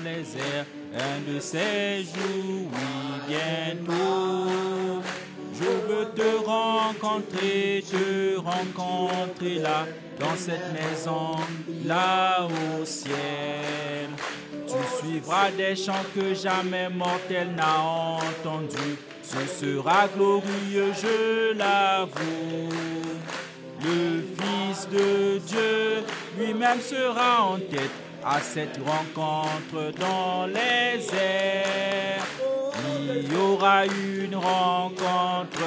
les airs, un de ces jours, oui, bientôt. Je veux te rencontrer là, dans cette maison, là au ciel. Tu suivras des chants que jamais mortel n'a entendus. Ce sera glorieux, je l'avoue. Le Fils de Dieu lui-même sera en tête à cette rencontre dans les airs. Il y aura une rencontre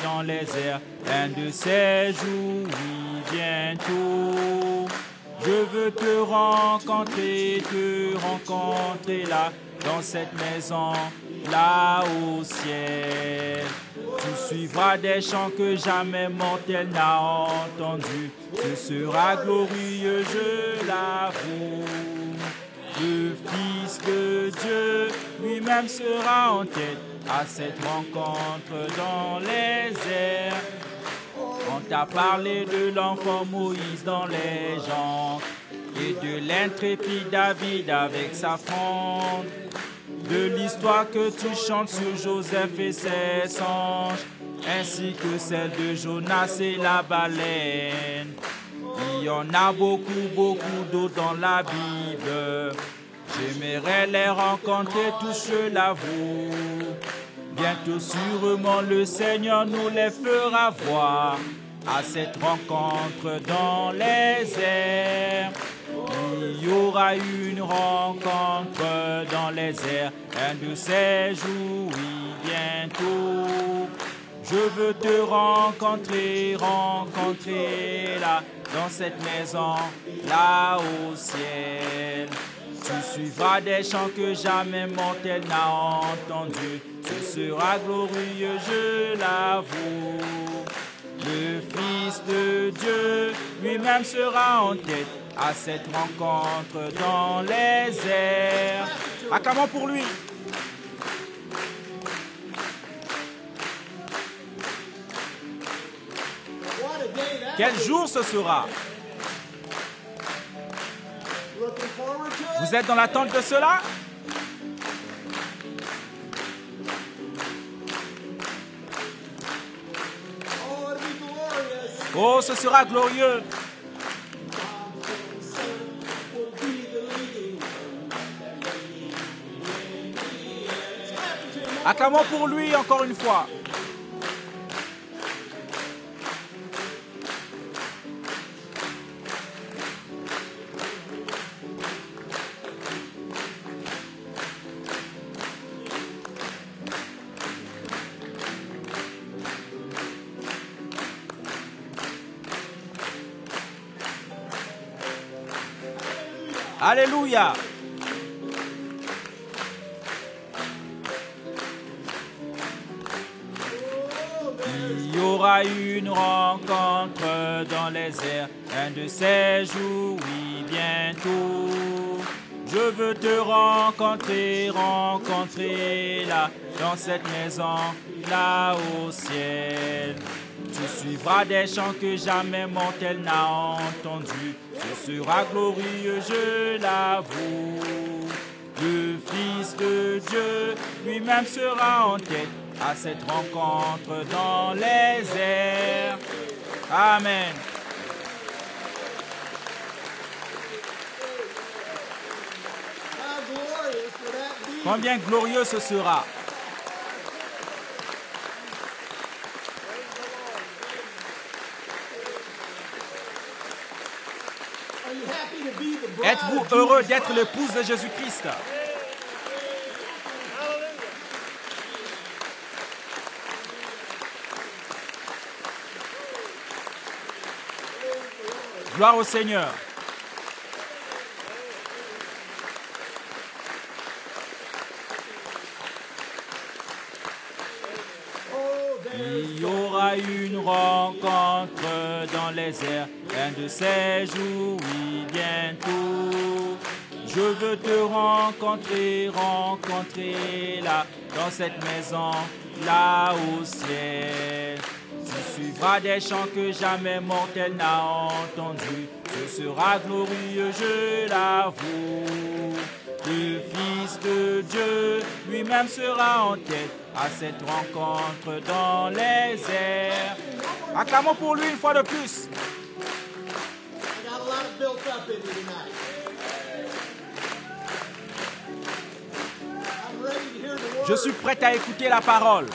dans les airs, un de ces jours, oui, bientôt. Je veux te rencontrer là, dans cette maison, là au ciel. Tu suivras des chants que jamais mortel n'a entendus. Ce sera glorieux, je l'avoue. Le Fils de Dieu lui-même sera en tête à cette rencontre dans les airs. On t'a parlé de l'enfant Moïse dans les gens et de l'intrépide David avec sa fronde, de l'histoire que tu chantes sur Joseph et ses anges, ainsi que celle de Jonas et la baleine. Il y en a beaucoup d'autres dans la Bible. J'aimerais les rencontrer tous, je l'avoue. Bientôt sûrement le Seigneur nous les fera voir à cette rencontre dans les airs. Il y aura une rencontre dans les airs, un de ces jours, oui, bientôt. Je veux te rencontrer là, dans cette maison, là au ciel. Tu suivras des chants que jamais mortel n'a entendus. Ce sera glorieux, je l'avoue. Le Fils de Dieu lui-même sera en tête à cette rencontre dans les airs. Acclamons pour lui. Quel jour ce sera? Vous êtes dans l'attente de cela? Oh, ce sera glorieux. Acclamons pour lui encore une fois. Alléluia. Il y aura une rencontre dans les airs, un de ces jours, oui, bientôt. Je veux te rencontrer là, dans cette maison, là au ciel. Tu suivras des chants que jamais mortel n'a entendus. Ce sera glorieux, je l'avoue. Le Fils de Dieu lui-même sera en tête à cette rencontre dans les airs. Amen. Combien glorieux ce sera. Êtes-vous heureux d'être l'épouse de Jésus-Christ? Gloire au Seigneur. Il y aura une rencontre dans les airs, un de ces jours, oui, bientôt. Je veux te rencontrer là, dans cette maison, là au ciel. Tu suivras des chants que jamais mortel n'a entendus. Ce sera glorieux, je l'avoue. Le Fils de Dieu lui-même sera en tête à cette rencontre dans les airs. Acclamons pour lui une fois de plus. Je suis prêt à écouter la parole.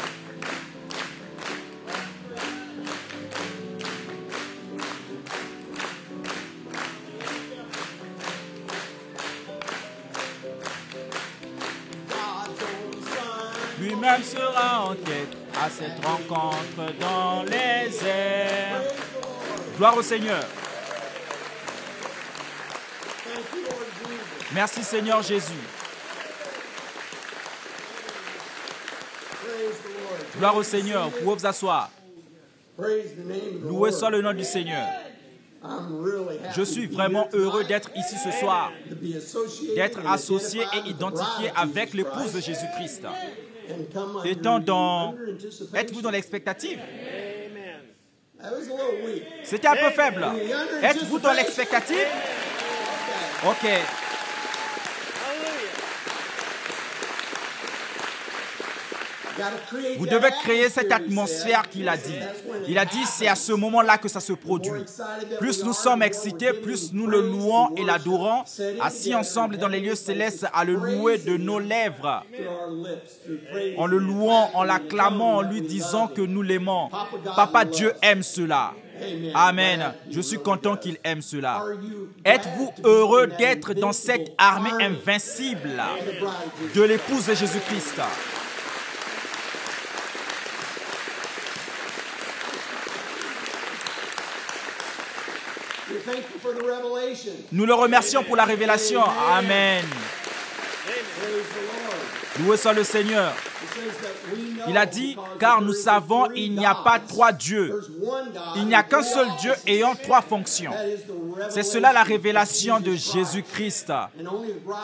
Lui-même sera en tête à cette rencontre dans les airs. Gloire au Seigneur. Merci Seigneur Jésus. Gloire au Seigneur. Vous pouvez vous asseoir. Loué soit le nom du Seigneur. Je suis vraiment heureux d'être ici ce soir, d'être associé et identifié avec l'épouse de Jésus-Christ. Êtes-vous dans l'expectative? C'était un peu faible. Êtes-vous dans l'expectative? Ok. Vous devez créer cette atmosphère qu'il a dit. Il a dit, c'est à ce moment-là que ça se produit. Plus nous sommes excités, plus nous le louons et l'adorons, assis ensemble dans les lieux célestes à le louer de nos lèvres. En le louant, en l'acclamant, en lui disant que nous l'aimons. Papa Dieu aime cela. Amen. Je suis content qu'il aime cela. Êtes-vous heureux d'être dans cette armée invincible de l'épouse de Jésus-Christ? Nous le remercions pour la révélation. Amen. Loué soit le Seigneur. Il a dit, car nous savons, il n'y a pas trois dieux. Il n'y a qu'un seul Dieu ayant trois fonctions. C'est cela la révélation de Jésus-Christ.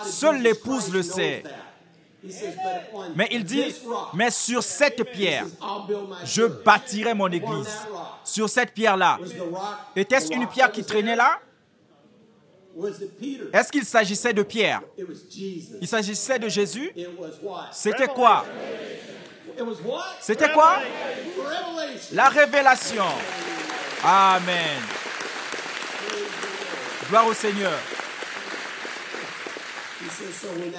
Seule l'épouse le sait. Mais il dit, mais sur cette pierre, je bâtirai mon église. Sur cette pierre-là. Était-ce une pierre qui traînait là? Est-ce qu'il s'agissait de Pierre? Il s'agissait de Jésus? C'était quoi? C'était quoi? La révélation. Amen. Gloire au Seigneur.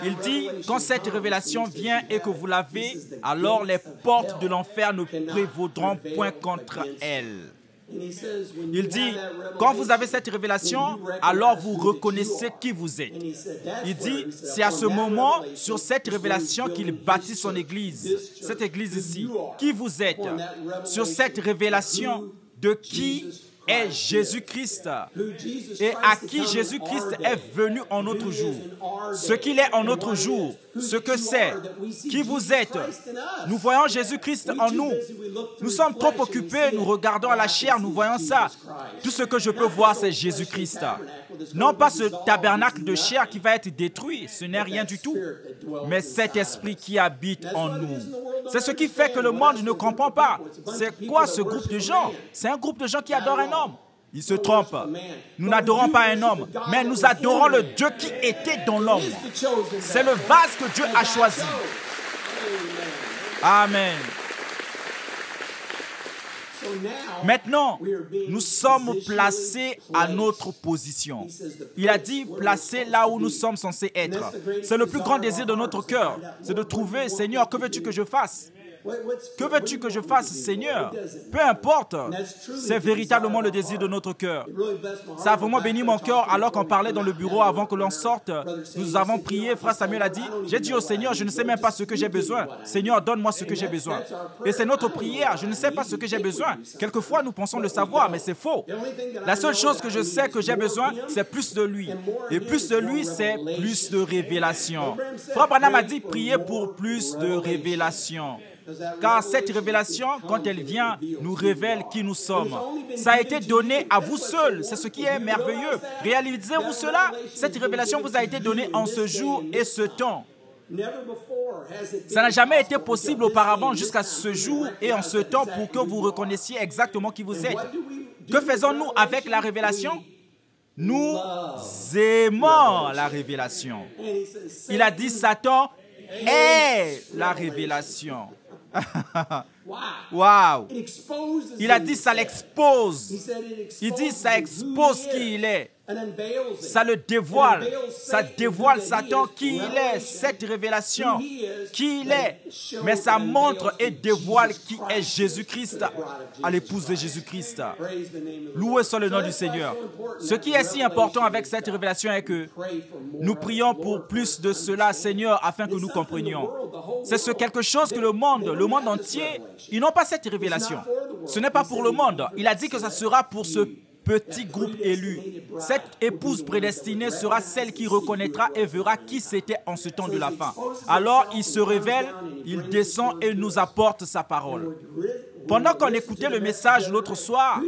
Il dit, quand cette révélation vient et que vous l'avez, alors les portes de l'enfer ne prévaudront point contre elle. Il dit, quand vous avez cette révélation, alors vous reconnaissez qui vous êtes. Il dit, c'est à ce moment, sur cette révélation, qu'il bâtit son église. Cette église ici. Qui vous êtes? Sur cette révélation de qui est Jésus-Christ et à qui Jésus-Christ est venu en notre jour. Ce qu'il est en notre jour, ce que c'est, qui vous êtes. Nous voyons Jésus-Christ en nous. Nous sommes trop occupés, nous regardons à la chair, nous voyons ça. Tout ce que je peux voir, c'est Jésus-Christ. Non pas ce tabernacle de chair qui va être détruit, ce n'est rien du tout, mais cet esprit qui habite en nous. C'est ce qui fait que le monde ne comprend pas. C'est quoi ce groupe de gens? C'est un groupe de gens qui adorent un homme. Ils se trompent. Nous n'adorons pas un homme, mais nous adorons le Dieu qui était dans l'homme. C'est le vase que Dieu a choisi. Amen. Maintenant, nous sommes placés à notre position. Il a dit placés là où nous sommes censés être. C'est le plus grand désir de notre cœur. C'est de trouver, Seigneur, que veux-tu que je fasse? Que veux-tu que je fasse, Seigneur? Peu importe, c'est véritablement le désir de notre cœur. Ça a vraiment béni mon cœur alors qu'on parlait dans le bureau avant que l'on sorte. Nous avons prié, frère Samuel a dit, j'ai dit au Seigneur, je ne sais même pas ce que j'ai besoin. Seigneur, donne-moi ce que j'ai besoin. Et c'est notre prière, je ne sais pas ce que j'ai besoin. Quelquefois, nous pensons le savoir, mais c'est faux. La seule chose que je sais que j'ai besoin, c'est plus de lui. Et plus de lui, c'est plus de révélation. Frère Branham a dit, priez pour plus de révélation. Car cette révélation, quand elle vient, nous révèle qui nous sommes. Ça a été donné à vous seuls. C'est ce qui est merveilleux. Réalisez-vous cela? Cette révélation vous a été donnée en ce jour et ce temps. Ça n'a jamais été possible auparavant jusqu'à ce jour et en ce temps pour que vous reconnaissiez exactement qui vous êtes. Que faisons-nous avec la révélation? nous aimons la révélation. Il a dit Satan est la révélation. Wow. Il a dit ça l'expose. Il dit ça expose qui il est. Ça le dévoile. Ça dévoile Satan qui il est, cette révélation, qui il est. Mais ça montre et dévoile qui est Jésus-Christ à l'épouse de Jésus-Christ. Loué soit le nom du Seigneur. Ce qui est si important avec cette révélation est que nous prions pour plus de cela, Seigneur, afin que nous comprenions. C'est quelque chose que le monde entier, ils n'ont pas cette révélation. Ce n'est pas pour le monde. Il a dit que ça sera pour ce petit groupe élu. Cette épouse prédestinée sera celle qui reconnaîtra et verra qui c'était en ce temps de la fin. Alors il se révèle, il descend et nous apporte sa parole. Pendant qu'on écoutait le message l'autre soir,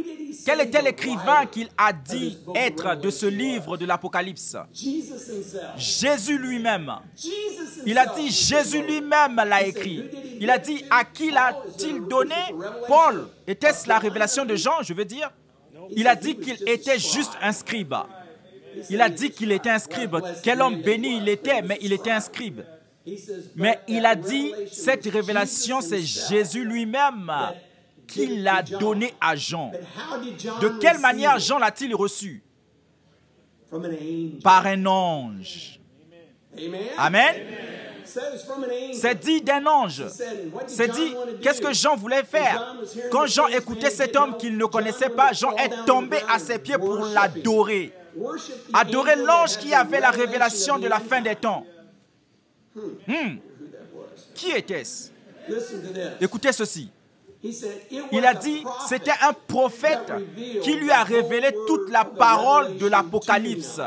quel était l'écrivain qu'il a dit être de ce livre de l'Apocalypse? Jésus lui-même. Il a dit, Jésus lui-même l'a écrit. Il a dit, à qui l'a-t-il donné? Paul. Était-ce la révélation de Jean, je veux dire? Il a dit qu'il était juste un scribe. Il a dit qu'il était un scribe. Quel homme béni il était, mais il était un scribe. Mais il a dit, cette révélation, c'est Jésus lui-même qui l'a donnée à Jean. De quelle manière Jean l'a-t-il reçu? Par un ange. Amen. C'est dit d'un ange. C'est dit, qu'est-ce que Jean voulait faire? Quand Jean écoutait cet homme qu'il ne connaissait pas, Jean est tombé à ses pieds pour l'adorer. Adorer l'ange qui avait la révélation de la fin des temps. Qui était-ce? Écoutez ceci. Il a dit, c'était un prophète qui lui a révélé toute la parole de l'Apocalypse.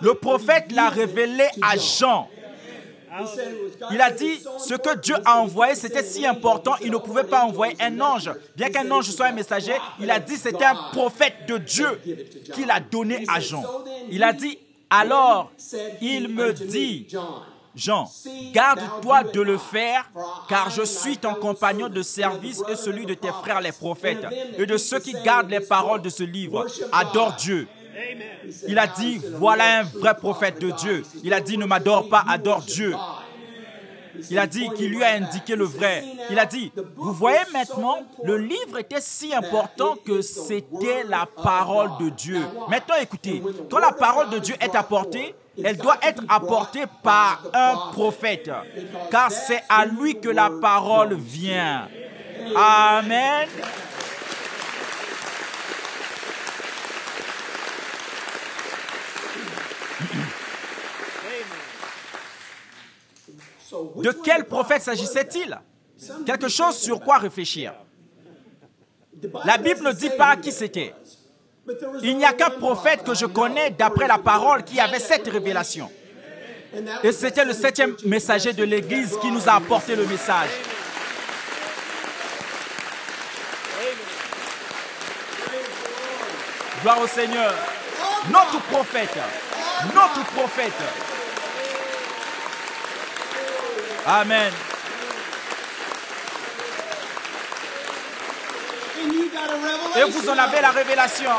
Le prophète l'a révélé à Jean. Il a dit, ce que Dieu a envoyé, c'était si important, il ne pouvait pas envoyer un ange. Bien qu'un ange soit un messager, il a dit, c'était un prophète de Dieu qui l'a donné à Jean. Il a dit, alors, il me dit, Jean, garde-toi de le faire, car je suis ton compagnon de service et celui de tes frères les prophètes, et de ceux qui gardent les paroles de ce livre. Adore Dieu. Il a dit, voilà un vrai prophète de Dieu. Il a dit, ne m'adore pas, adore Dieu. Il a dit qu'il lui a indiqué le vrai. Il a dit, vous voyez maintenant, le livre était si important que c'était la parole de Dieu. Maintenant, écoutez, quand la parole de Dieu est apportée, elle doit être apportée par un prophète, car c'est à lui que la parole vient. Amen. De quel prophète s'agissait-il? Quelque chose sur quoi réfléchir. La Bible ne dit pas qui c'était. Il n'y a qu'un prophète que je connais d'après la parole qui avait cette révélation. Et c'était le 7e messager de l'Église qui nous a apporté le message. Gloire au Seigneur. Notre prophète. Notre prophète. Amen. Et vous en avez la révélation.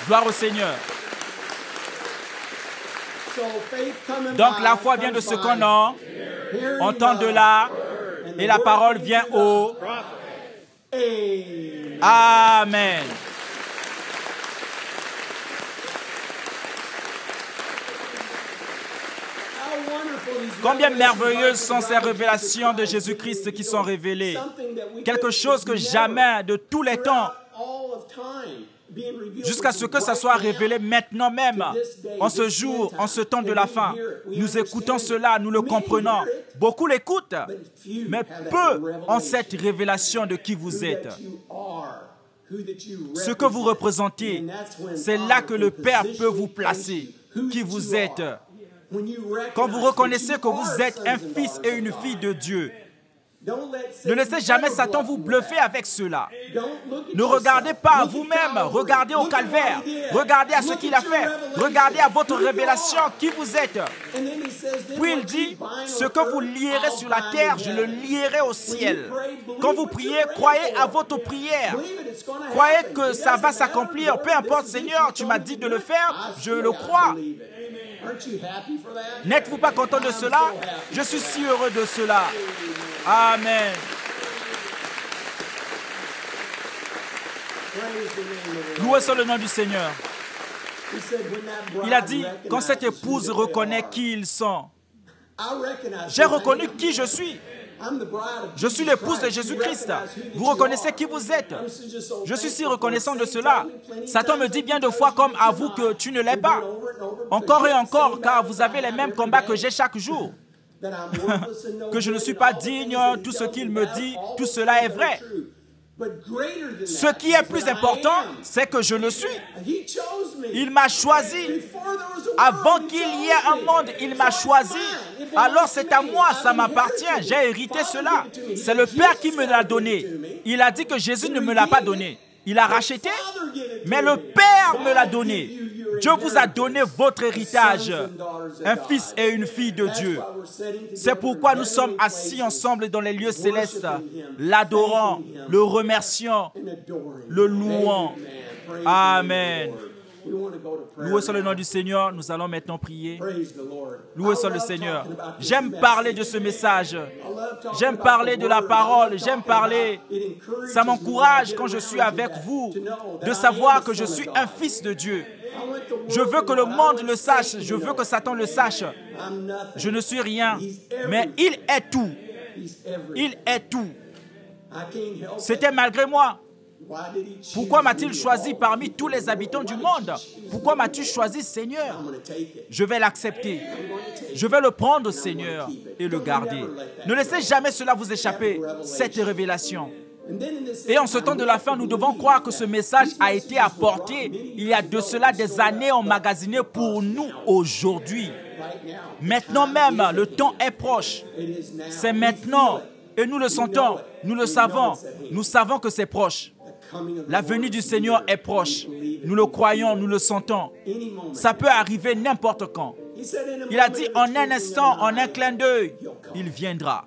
Gloire au Seigneur. Donc la foi vient de ce qu'on entend de là, et la parole vient au Amen. Combien merveilleuses sont ces révélations de Jésus-Christ qui sont révélées. Quelque chose que jamais de tous les temps, jusqu'à ce que ça soit révélé maintenant même, en ce jour, en ce temps de la fin. Nous écoutons cela, nous le comprenons. Beaucoup l'écoutent, mais peu ont cette révélation de qui vous êtes. Ce que vous représentez, c'est là que le Père peut vous placer, qui vous êtes. Quand vous reconnaissez que vous êtes un fils et une fille de Dieu, Ne laissez jamais Satan vous bluffer avec cela. Ne regardez pas à vous-même, regardez au calvaire, regardez à ce qu'il a fait, regardez à votre révélation qui vous êtes. Puis il dit, ce que vous lierez sur la terre, je le lierai au ciel. Quand vous priez, croyez à votre prière. Croyez que ça va s'accomplir. Peu importe, Seigneur, tu m'as dit de le faire, je le crois. N'êtes-vous pas content de cela? Je suis si heureux de cela. Amen. Loué soit le nom du Seigneur. Il a dit, quand cette épouse reconnaît qui ils sont, j'ai reconnu qui je suis. Je suis l'épouse de Jésus-Christ. Vous reconnaissez qui vous êtes. Je suis si reconnaissant de cela. Satan me dit bien de fois comme à vous que tu ne l'es pas. Encore et encore, car vous avez les mêmes combats que j'ai chaque jour. Que je ne suis pas digne, tout ce qu'il me dit, tout cela est vrai. Ce qui est plus important, c'est que je le suis. Il m'a choisi. Avant qu'il y ait un monde, il m'a choisi. Alors c'est à moi, ça m'appartient. J'ai hérité cela. C'est le Père qui me l'a donné. Il a dit que Jésus ne me l'a pas donné. Il a racheté, mais le Père me l'a donné. Dieu vous a donné votre héritage, un fils et une fille de Dieu. C'est pourquoi nous sommes assis ensemble dans les lieux célestes, l'adorant, le remerciant, le louant. Amen. Loué soit le nom du Seigneur. Nous allons maintenant prier. Loué soit le Seigneur. J'aime parler de ce message. J'aime parler de la parole. J'aime parler. Ça m'encourage quand je suis avec vous de savoir que je suis un fils de Dieu. Je veux que le monde le sache. Je veux que Satan le sache. Je ne suis rien, mais il est tout. Il est tout. C'était malgré moi. Pourquoi m'a-t-il choisi parmi tous les habitants du monde? Pourquoi m'as-tu choisi, Seigneur? Je vais l'accepter. Je vais le prendre, Seigneur, et le garder. Ne laissez jamais cela vous échapper, cette révélation. Et en ce temps de la fin, nous devons croire que ce message a été apporté il y a de cela des années emmagasinées pour nous aujourd'hui. Maintenant même, le temps est proche. C'est maintenant. Et nous le sentons, nous le savons. Nous savons que c'est proche. La venue du Seigneur est proche. Nous le croyons, nous le sentons. Ça peut arriver n'importe quand. Il a dit en un instant, en un clin d'œil, il viendra.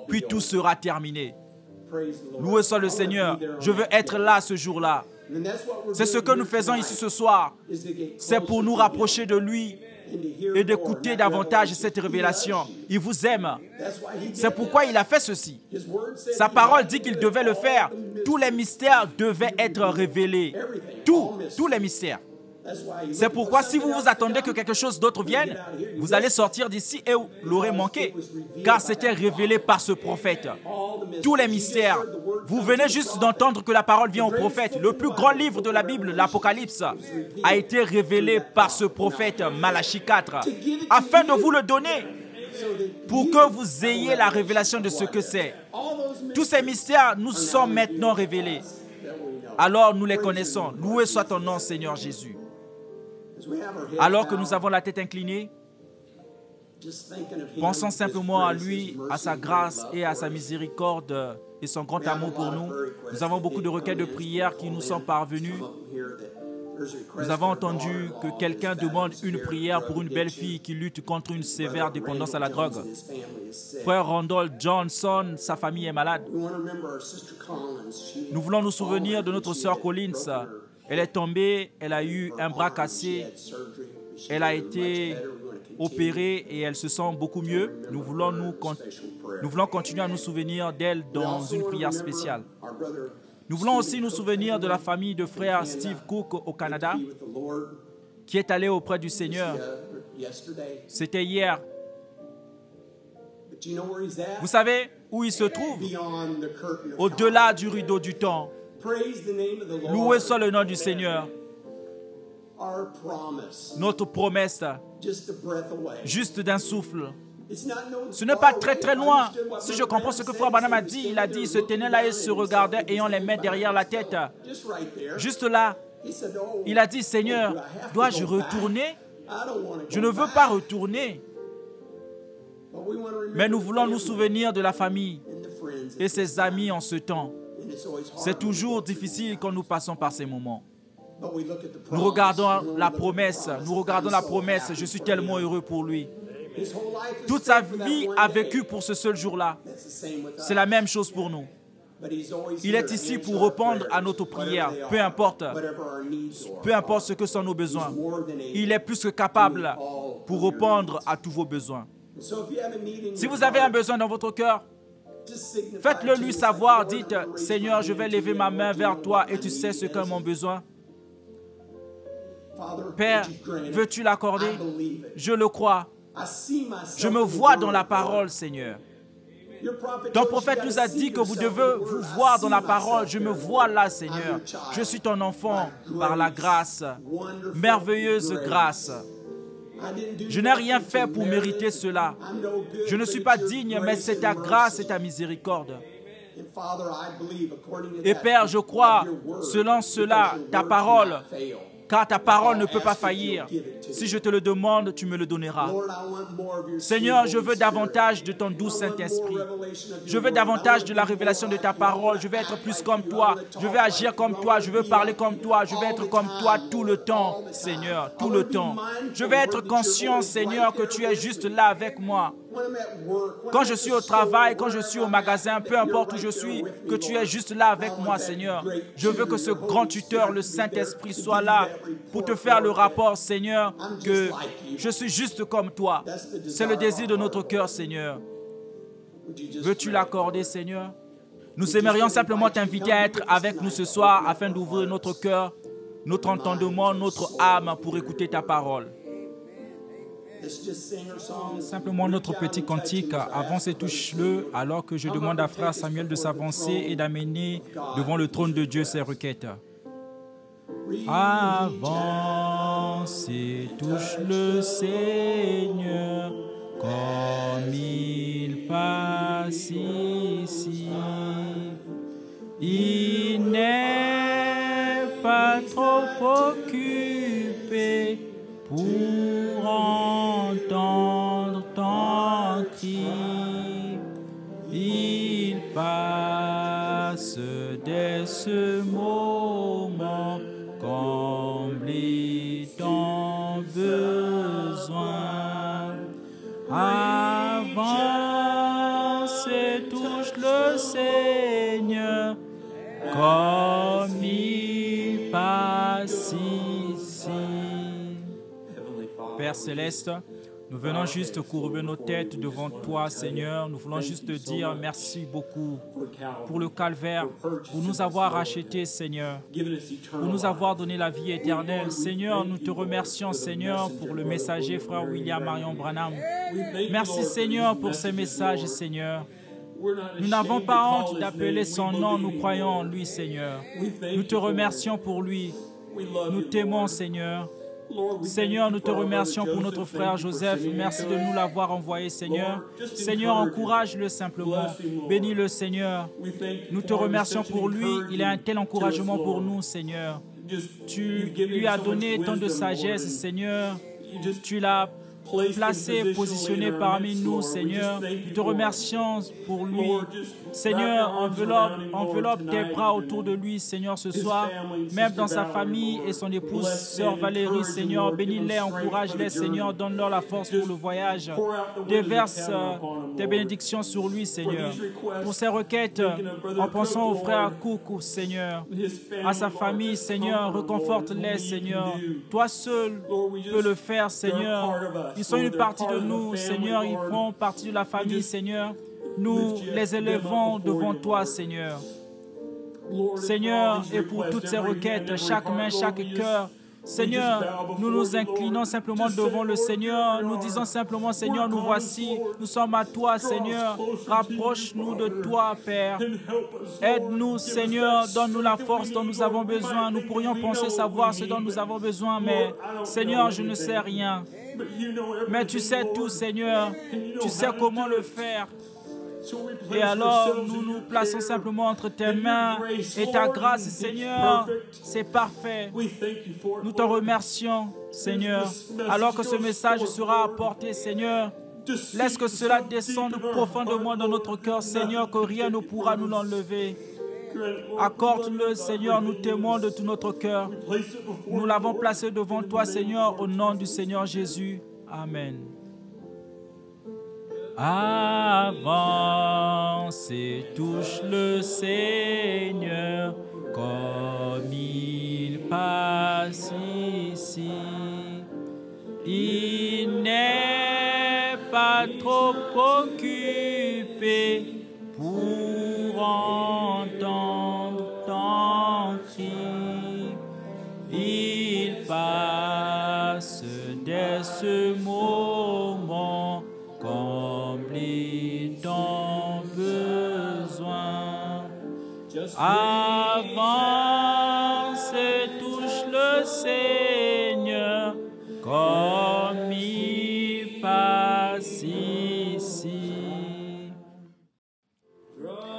Puis tout sera terminé. Loué soit le Seigneur. Je veux être là ce jour-là. C'est ce que nous faisons ici ce soir. C'est pour nous rapprocher de lui et d'écouter davantage cette révélation. Il vous aime. C'est pourquoi il a fait ceci. Sa parole dit qu'il devait le faire. Tous les mystères devaient être révélés. Tous les mystères. C'est pourquoi si vous vous attendez que quelque chose d'autre vienne, vous allez sortir d'ici et vous l'aurez manqué. Car c'était révélé par ce prophète. Tous les mystères. Vous venez juste d'entendre que la parole vient au prophète. Le plus grand livre de la Bible, l'Apocalypse, a été révélé par ce prophète, Malachie 4, afin de vous le donner, pour que vous ayez la révélation de ce que c'est. Tous ces mystères nous sont maintenant révélés. Alors nous les connaissons. Loué soit ton nom, Seigneur Jésus. Alors que nous avons la tête inclinée, pensons simplement à lui, à sa grâce et à sa miséricorde et son grand amour pour nous. Nous avons beaucoup de requêtes de prière qui nous sont parvenues. Nous avons entendu que quelqu'un demande une prière pour une belle fille qui lutte contre une sévère dépendance à la drogue. Frère Randall Johnson, sa famille est malade. Nous voulons nous souvenir de notre sœur Collins. Elle est tombée, elle a eu un bras cassé, elle a été opérée et elle se sent beaucoup mieux. Nous voulons continuer à nous souvenir d'elle dans une prière spéciale. Nous voulons aussi nous souvenir de la famille de frère Steve Cook au Canada, qui est allé auprès du Seigneur. C'était hier. Vous savez où il se trouve? Au-delà du rideau du temps. Loué soit le nom du Seigneur. Notre promesse, juste d'un souffle. Ce n'est pas très très loin. Si je comprends ce que Frère Branham a dit, il a dit, il se tenait là et se regardait ayant les mains derrière la tête. Juste là, il a dit, Seigneur, dois-je retourner? Je ne veux pas retourner. Mais nous voulons nous souvenir de la famille et ses amis en ce temps. C'est toujours difficile quand nous passons par ces moments. Nous regardons la promesse, je suis tellement heureux pour lui. Toute sa vie a vécu pour ce seul jour-là. C'est la même chose pour nous. Il est ici pour répondre à notre prière, peu importe ce que sont nos besoins. Il est plus que capable pour répondre à tous vos besoins. Si vous avez un besoin dans votre cœur, faites-le lui savoir. Dites, Seigneur, je vais lever ma main vers toi et tu sais ce qu'est mon besoin. Père, veux-tu l'accorder? Je le crois. Je me vois dans la parole, Seigneur. Ton prophète nous a dit que vous devez vous voir dans la parole. Je me vois là, Seigneur. Je suis ton enfant par la grâce, merveilleuse grâce. Je n'ai rien fait pour mériter cela. Je ne suis pas digne, mais c'est ta grâce et ta miséricorde. Et Père, je crois, selon cela, ta parole, car ta parole ne peut pas faillir. Si je te le demande, tu me le donneras. Seigneur, je veux davantage de ton doux Saint-Esprit. Je veux davantage de la révélation de ta parole. Je veux être plus comme toi. Je veux agir comme toi. Je veux parler comme toi. Je veux être comme toi tout le temps, Seigneur, tout le temps. Je veux être conscient, Seigneur, que tu es juste là avec moi. Quand je suis au travail, quand je suis au magasin, peu importe où je suis, que tu es juste là avec moi, Seigneur. Je veux que ce grand tuteur, le Saint-Esprit, soit là pour te faire le rapport, Seigneur, que je suis juste comme toi. C'est le désir de notre cœur, Seigneur. Veux-tu l'accorder, Seigneur? Nous aimerions simplement t'inviter à être avec nous ce soir afin d'ouvrir notre cœur, notre entendement, notre âme pour écouter ta parole. Simplement notre petit cantique, avance et touche-le, alors que je demande à frère Samuel de s'avancer et d'amener devant le trône de Dieu ses requêtes. Avance et touche le Seigneur, comme il passe ici. Il n'est pas trop occupé pour entendre ton cri. Il passe dès ce moment, combler ton besoin. Avance et touche le Seigneur, comme il passe ici. Père Céleste, nous venons juste courber nos têtes devant toi, Seigneur. Nous voulons juste te dire merci beaucoup pour le calvaire, pour nous avoir rachetés, Seigneur, pour nous avoir donné la vie éternelle. Seigneur, nous te remercions, Seigneur, pour le messager, frère William Marion Branham. Merci, Seigneur, pour ces messages, Seigneur. Nous n'avons pas honte d'appeler son nom, nous croyons en lui, Seigneur. Nous te remercions pour lui. Nous t'aimons, Seigneur. Seigneur, nous te remercions pour notre frère Joseph. Merci de nous l'avoir envoyé, Seigneur. Seigneur, encourage-le simplement. Bénis-le, Seigneur. Nous te remercions pour lui. Il a un tel encouragement pour nous, Seigneur. Tu lui as donné tant de sagesse, Seigneur. Tu l'as placé, positionné parmi nous, Seigneur. Nous te remercions pour lui. Seigneur, enveloppe tes bras autour de lui, Seigneur, ce soir, même dans sa famille et son épouse, sœur Valérie, Seigneur. Bénis-les, encourage-les, Seigneur. Donne-leur la force pour le voyage. Déverse tes bénédictions sur lui, Seigneur. Pour ses requêtes, en pensant au frère Cook, Seigneur, à sa famille, Seigneur, réconforte-les, Seigneur. Toi seul peux le faire, Seigneur. Ils sont une partie de nous, Seigneur. Ils font partie de la famille, Seigneur. Nous les élevons devant toi, Seigneur. Seigneur, et pour toutes ces requêtes, chaque main, chaque cœur, Seigneur, nous nous inclinons simplement devant le Seigneur. Nous disons simplement, Seigneur, nous voici, nous sommes à toi, Seigneur. Rapproche-nous de toi, Père. Aide-nous, Seigneur, donne-nous la force dont nous avons besoin. Nous pourrions penser savoir ce dont nous avons besoin, mais Seigneur, je ne sais rien. Mais tu sais tout, Seigneur. Tu sais comment le faire. Et alors, nous nous plaçons simplement entre tes mains et ta grâce, Seigneur, c'est parfait. Nous te remercions, Seigneur. Alors que ce message sera apporté, Seigneur, Laisse que cela descende profondément dans notre cœur, Seigneur, que rien ne pourra nous l'enlever. Accorde-le, Seigneur, nous t'aimons de tout notre cœur. Nous l'avons placé devant toi, Seigneur, au nom du Seigneur Jésus. Amen. Avance et touche le Seigneur comme il passe ici. Il n'est pas trop occupé pour entendre ton cri. Il passe dès ce moment, comble ton besoin. Avance et touche le Seigneur comme il passe ici.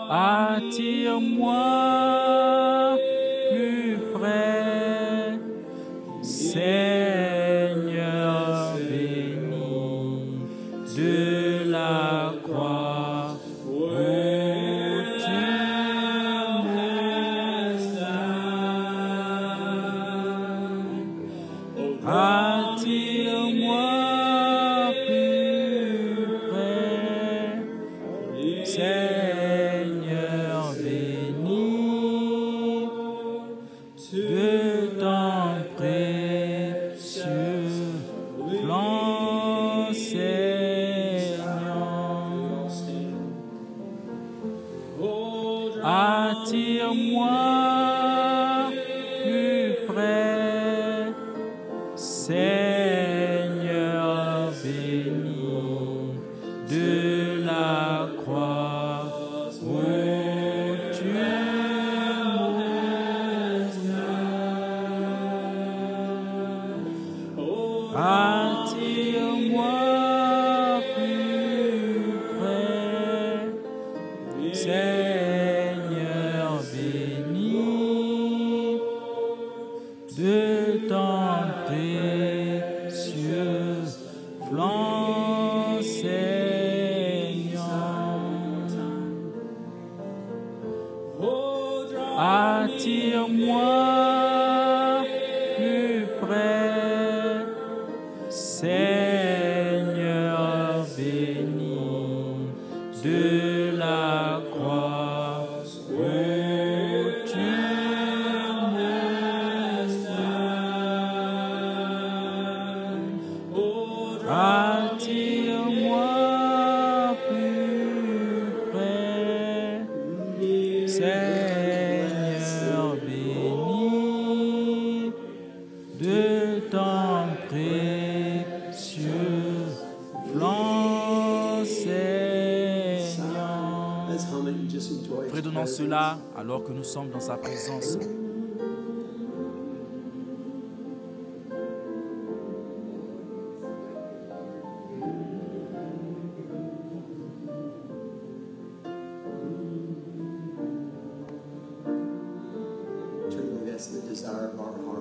Attire-moi plus près, Seigneur béni de la croix où tu mourras. Attire-moi plus près, Seigneur béni de ton précieux flanc, Seigneur. Attire-moi plus près, Seigneur béni de la croix où tu mourras. Attire-moi plus près, Seigneur béni de ton précieux flanc, Seigneur. Attire-moi plus près, Seigneur béni de la croix où tu mourras. Attire-moi plus près, Seigneur béni de ton précieux flanc, Seigneur. Fredonnons cela alors que nous sommes dans sa présence.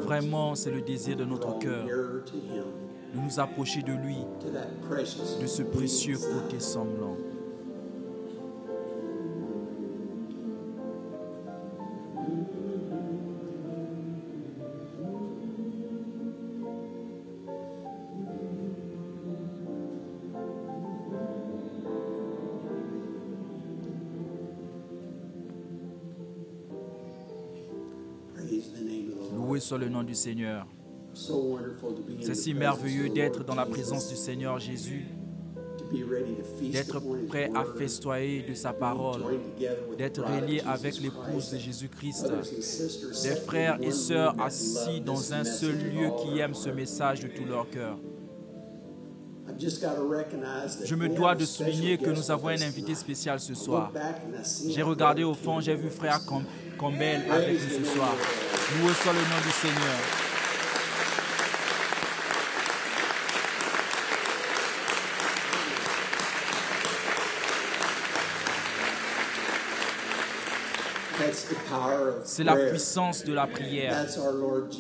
Vraiment, c'est le désir de notre cœur de nous approcher de lui, de ce précieux côté sanglant. Loué soit le nom du Seigneur. C'est si merveilleux d'être dans la présence du Seigneur Jésus, d'être prêt à festoyer de sa parole, d'être relié avec l'épouse de Jésus-Christ, des frères et sœurs assis dans un seul lieu qui aiment ce message de tout leur cœur. Je me dois de souligner que nous avons un invité spécial ce soir. J'ai regardé au fond, j'ai vu frère Campbell avec nous ce soir. Loué soit le nom du Seigneur. C'est la puissance de la prière.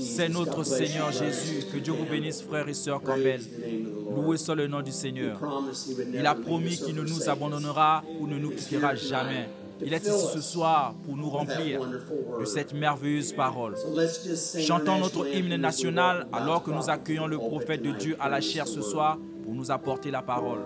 C'est notre Seigneur Jésus. Que Dieu vous bénisse, frères et sœurs Campbell. Loué soit le nom du Seigneur. Il a promis qu'il ne nous abandonnera ou ne nous quittera jamais. Il est ici ce soir pour nous remplir de cette merveilleuse parole. Chantons notre hymne national alors que nous accueillons le prophète de Dieu à la chair ce soir pour nous apporter la parole.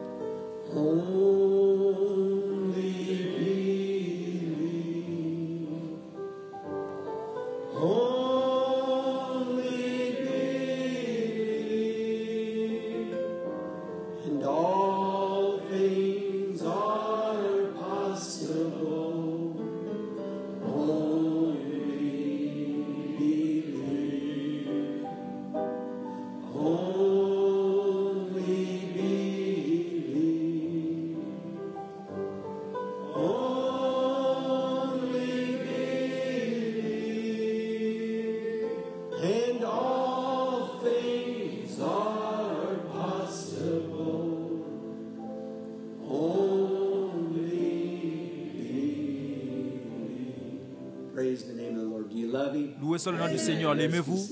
Loué soit le nom du Seigneur. L'aimez-vous?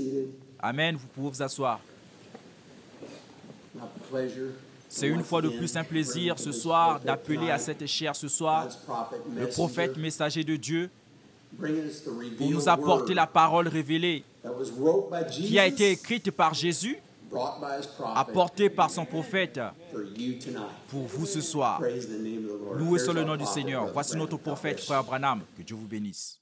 Amen. Vous pouvez vous asseoir. C'est une fois de plus un plaisir ce soir d'appeler à cette chair ce soir le prophète messager de Dieu pour nous apporter la parole révélée qui a été écrite par Jésus, apportée par son prophète pour vous ce soir. Loué soit le nom du Seigneur. Voici notre prophète, frère Branham. Que Dieu vous bénisse.